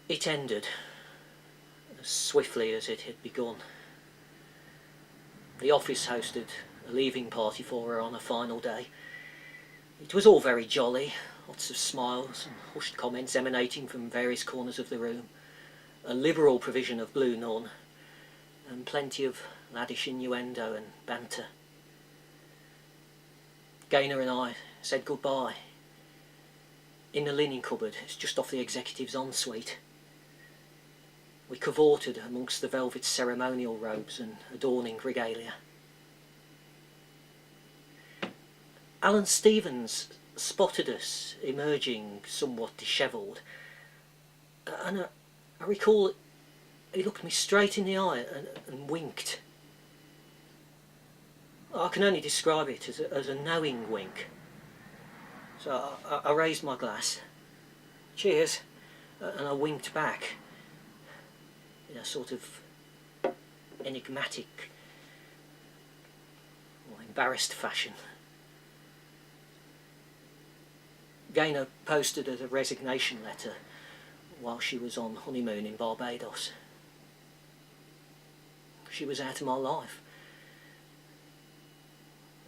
It ended as swiftly as it had begun. The office hosted a leaving party for her on her final day. It was all very jolly, lots of smiles and hushed comments emanating from various corners of the room, a liberal provision of blue nun, and plenty of laddish innuendo and banter. Gaynor and I said goodbye in the linen cupboard. It's just off the executive's ensuite. We cavorted amongst the velvet ceremonial robes and adorning regalia. Alan Stevens spotted us emerging somewhat dishevelled, and I recall he looked me straight in the eye and winked. I can only describe it as a knowing wink. So I raised my glass, cheers, and I winked back in a sort of enigmatic or embarrassed fashion. Gaynor posted a resignation letter while she was on honeymoon in Barbados. She was out of my life.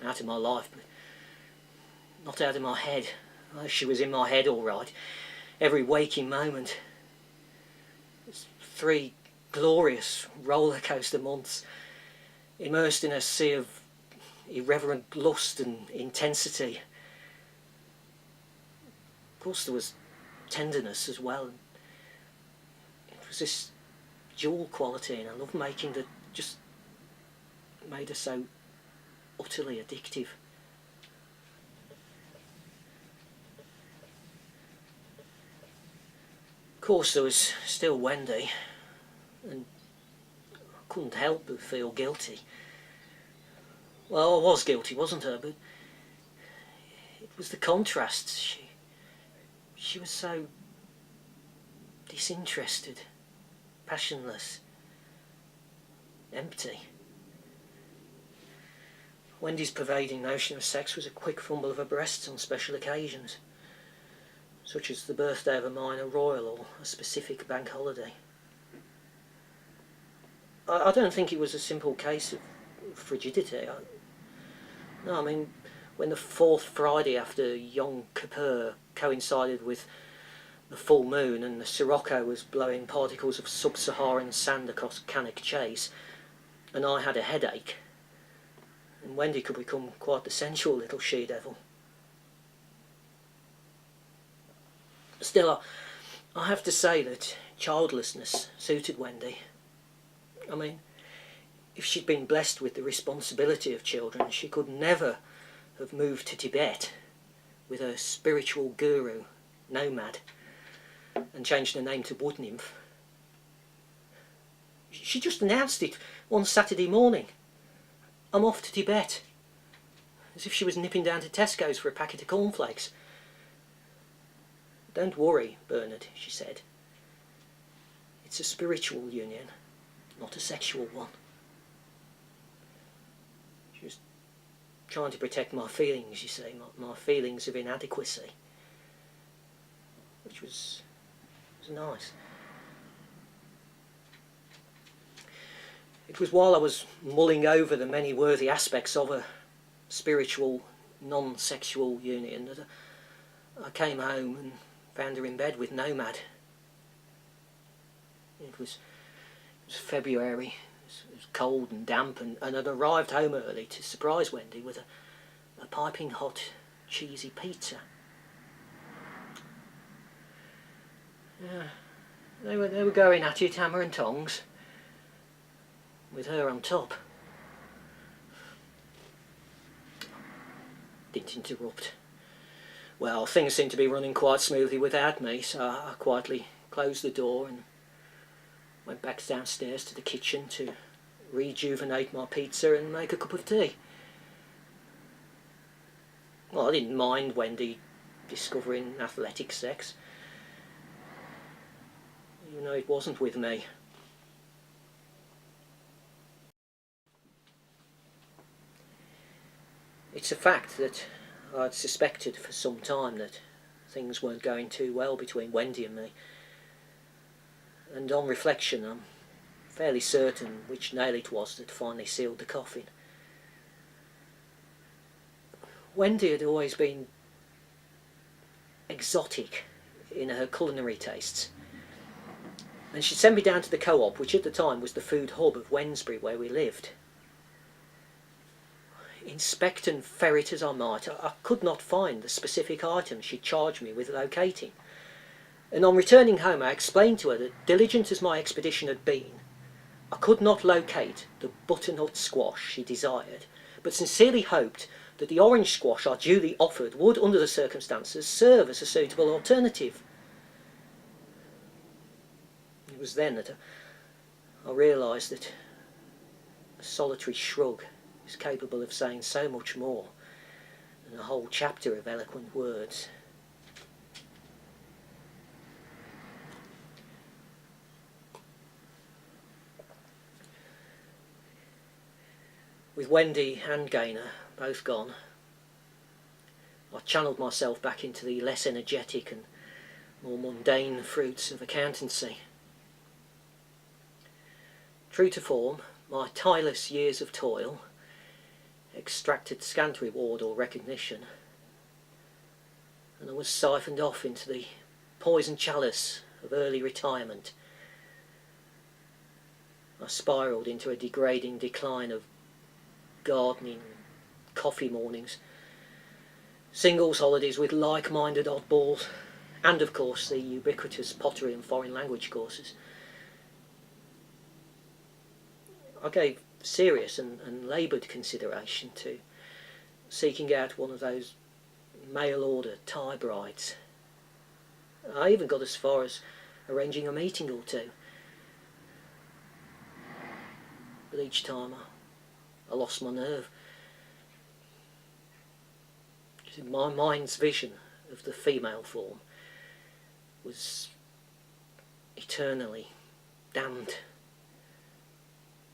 Out of my life, but not out of my head. She was in my head all right, every waking moment. It's 3 glorious roller coaster months, immersed in a sea of irreverent lust and intensity. Of course there was tenderness as well. It was this dual quality in her love-making that just made her so utterly addictive. Of course there was still Wendy, and I couldn't help but feel guilty. Well, I was guilty, wasn't I? But it was the contrasts. She was so disinterested, passionless, empty. Wendy's pervading notion of sex was a quick fumble of her breasts on special occasions, such as the birthday of a minor royal or a specific bank holiday. I don't think it was a simple case of frigidity. No, I mean, when the 4th Friday after Yom Kippur coincided with the full moon and the Sirocco was blowing particles of sub-Saharan sand across Cannock Chase, and I had a headache, and Wendy could become quite the sensual little she-devil. Still, I have to say that childlessness suited Wendy. I mean, if she'd been blessed with the responsibility of children, she could never have moved to Tibet with her spiritual guru, Nomad, and changed her name to Wood Nymph. She just announced it one Saturday morning. I'm off to Tibet. As if she was nipping down to Tesco's for a packet of cornflakes. Don't worry, Bernard, she said. It's a spiritual union, not a sexual one. She was trying to protect my feelings, you see, my feelings of inadequacy. Which was nice. It was while I was mulling over the many worthy aspects of a spiritual, non-sexual union that I came home and found her in bed with Nomad. It was February, it was cold and damp, and I'd arrived home early to surprise Wendy with a piping hot, cheesy pizza. Yeah, they were going at it, hammer and tongs, with her on top. Didn't interrupt. Well, things seemed to be running quite smoothly without me, so I quietly closed the door and went back downstairs to the kitchen to rejuvenate my pizza and make a cup of tea. Well, I didn't mind Wendy discovering athletic sex, even though it wasn't with me. It's a fact that I'd suspected for some time that things weren't going too well between Wendy and me. and on reflection I'm fairly certain which nail it was that finally sealed the coffin. Wendy had always been exotic in her culinary tastes, and she'd send me down to the Co-op, which at the time was the food hub of Wednesbury where we lived. Inspect and ferret as I might, I could not find the specific item she'd charged me with locating, and on returning home I explained to her that, diligent as my expedition had been, I could not locate the butternut squash she desired, but sincerely hoped that the orange squash I duly offered would, under the circumstances, serve as a suitable alternative. It was then that I realised that a solitary shrug is capable of saying so much more than a whole chapter of eloquent words. With Wendy and Gaynor both gone, I channelled myself back into the less energetic and more mundane fruits of accountancy. True to form, my tireless years of toil extracted scant reward or recognition, and I was siphoned off into the poison chalice of early retirement. I spiralled into a degrading decline of gardening, coffee mornings, singles holidays with like-minded oddballs, and of course the ubiquitous pottery and foreign language courses. I gave serious and laboured consideration to seeking out one of those mail-order Thai brides. I even got as far as arranging a meeting or two, but each time I lost my nerve. My mind's vision of the female form was eternally damned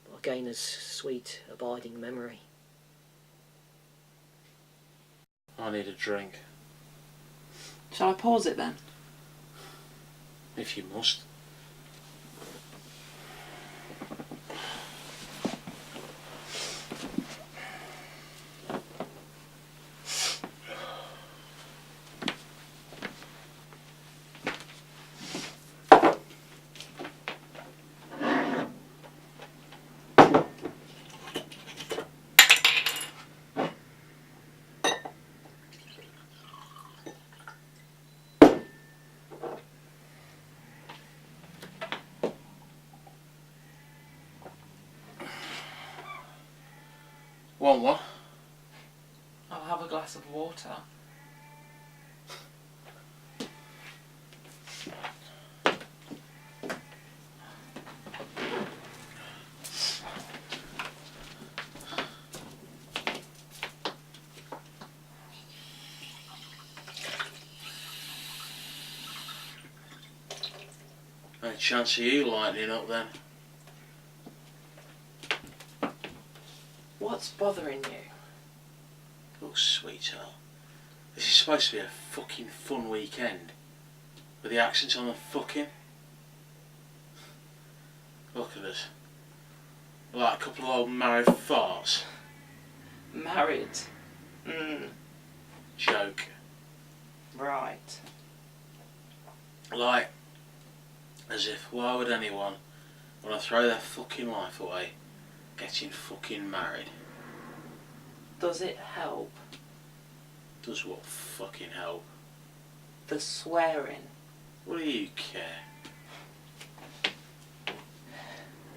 by Gaynor's sweet, abiding memory. I need a drink. Shall I pause it then? If you must. Want one? I'll have a glass of water. Any chance of you lightening up then? What's bothering you? Look, sweetheart, this is supposed to be a fucking fun weekend. With the accents on the fucking. Look at us. We're like a couple of old married farts. Married? Joke. Right. Like, as if, why would anyone want to throw their fucking life away getting fucking married? Does it help? Does what fucking help? The swearing. What do you care?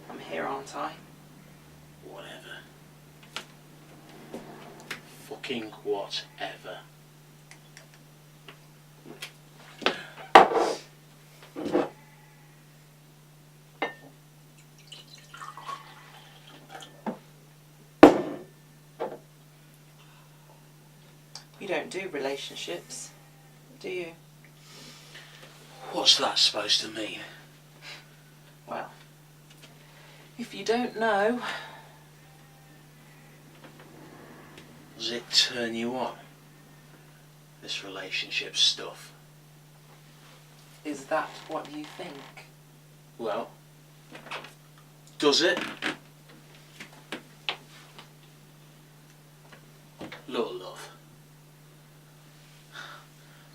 I'm here, aren't I? Whatever. Fucking whatever. You don't do relationships, do you? What's that supposed to mean? Well, if you don't know... Does it turn you on? This relationship stuff? Is that what you think? Well, does it? Look, love.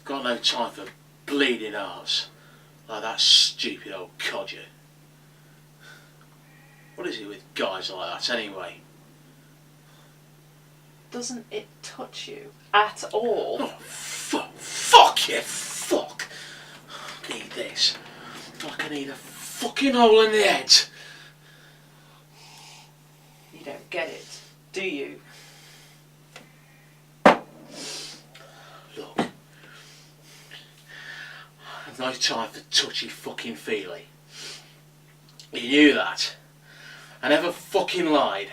Got no time for bleeding hearts like that stupid old codger. What is it with guys like that anyway? Doesn't it touch you at all? Oh, fuck you, fuck! I need this. Like I need a fucking hole in the head. You don't get it, do you? Look, I've no time for touchy fucking feely. You knew that. I never fucking lied.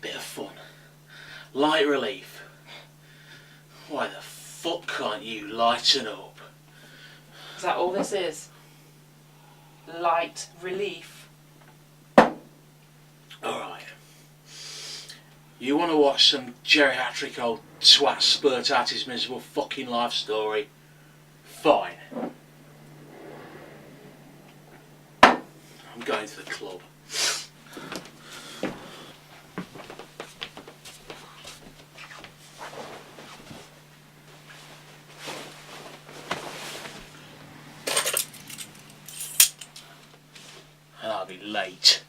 Bit of fun. Light relief. Why the fuck can't you lighten up? Is that all this is? Light relief. Alright. You want to watch some geriatric old twat spurt out his miserable fucking life story? Fine. I'm going to the club. And I'll be late.